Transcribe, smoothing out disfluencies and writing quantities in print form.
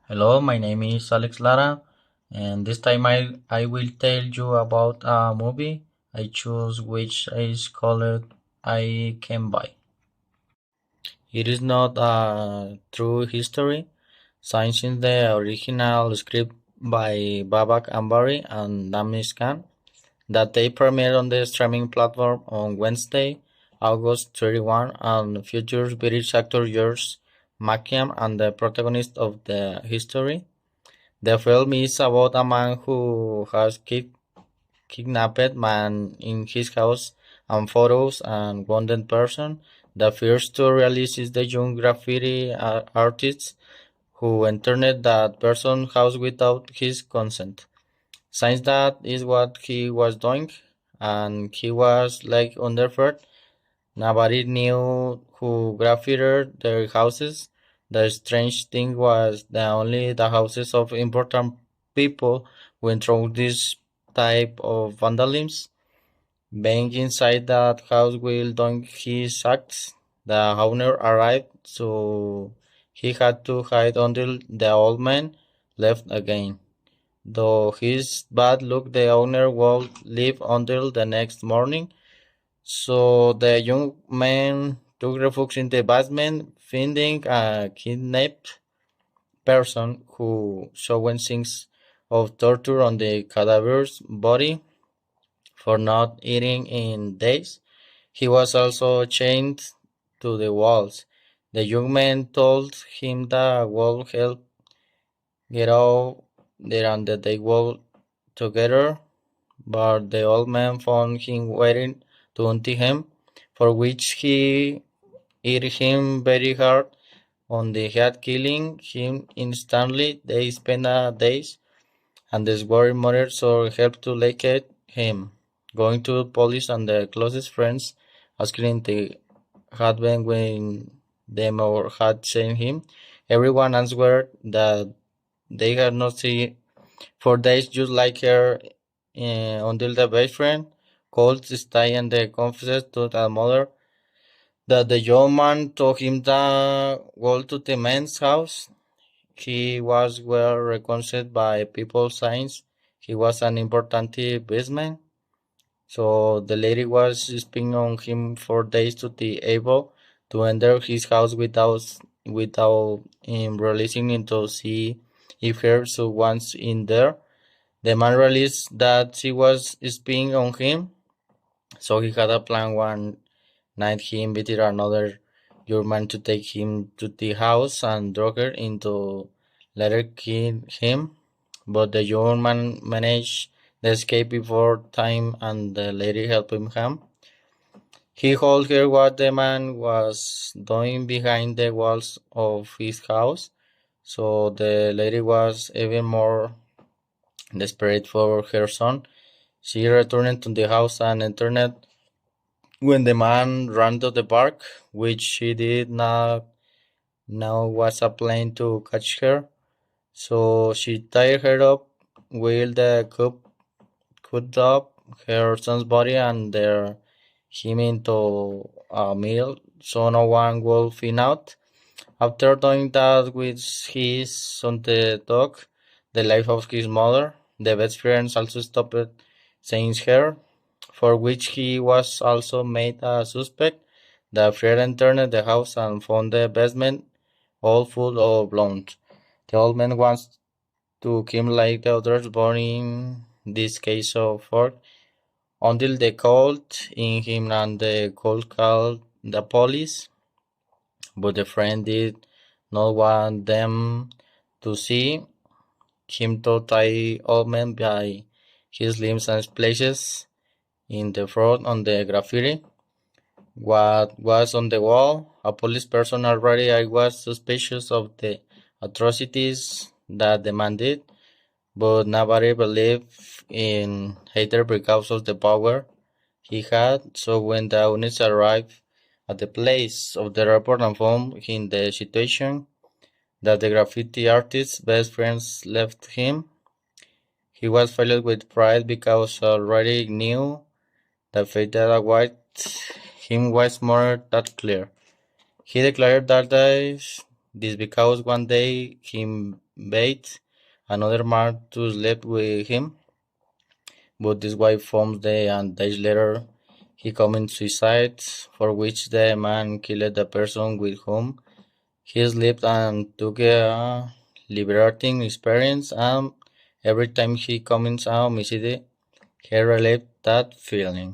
Hello, my name is Alex Lara, and this time I will tell you about a movie I choose which is called I Can Buy. It is not a true history, since in the original script by Babak Ambari and Damish Khan that they premiered on the streaming platform on Wednesday, August 31, and features British actor George Makiam and the protagonist of the history. The film is about a man who has kidnapped man in his house and photos and wounded person. The first to release is the young graffiti artist who entered that person's house without his consent. Since that is what he was doing, and he was like underfoot. Nobody knew who graffitied their houses. The strange thing was that only the houses of important people went through this type of vandalism. Being inside that house while doing his acts, the owner arrived, so he had to hide until the old man left again. Though his bad luck, the owner would live until the next morning, so the young man took refuge in the basement, finding a kidnapped person who showed signs of torture on the cadaver's body for not eating in days. He was also chained to the walls. The young man told him that would help get out there and that they would together, but the old man found him waiting to hunt him, for which he hit him very hard on the head, killing him instantly. They spent days, and the worried mother sought help to locate him, going to police and their closest friends, asking if they had been with them or had seen him. Everyone answered that they had not seen for days, just like her, until the best friend called to stay and they confessed to the mother that the young man took him to go to the man's house. He was well recognized by people since he was an important businessman. So the lady was spying on him for days to be able to enter his house without him releasing him to see if her son was in there. The man realized that she was spying on him, so he had a plan one night. He invited another German to take him to the house and drug her into later kill him, but the German managed the escape before time and the lady helped him. He told her what the man was doing behind the walls of his house, so the lady was even more desperate for her son. She returned to the house and entered when the man ran to the park, which she did not know was a plan to catch her. So she tied her up while the cop cut up her son's body and threw him into a mill so no one would find out. After doing that with his on the dog, the life of his mother, the best friends also stopped seeing her, for which he was also made a suspect. The friend entered the house and found the basement all full of blood. The old man wants to kill like the others, but in this case of fork, until they called in him and the cold called the police, but the friend did not want them to see him to tie old man by his limbs and places in the front on the graffiti. What was on the wall? A police person already I was suspicious of the atrocities that the man did, but nobody believed in Hater because of the power he had. So when the units arrived at the place of the report and found in the situation that the graffiti artist's best friends left him, he was filled with pride because already knew the fate that awaited him was more that clear. He declared that This because one day he invited another man to sleep with him, but this wife found the and days later he committed suicide, for which the man killed the person with whom he slept and took a liberating experience, and every time he commits a homicide, he relived that feeling.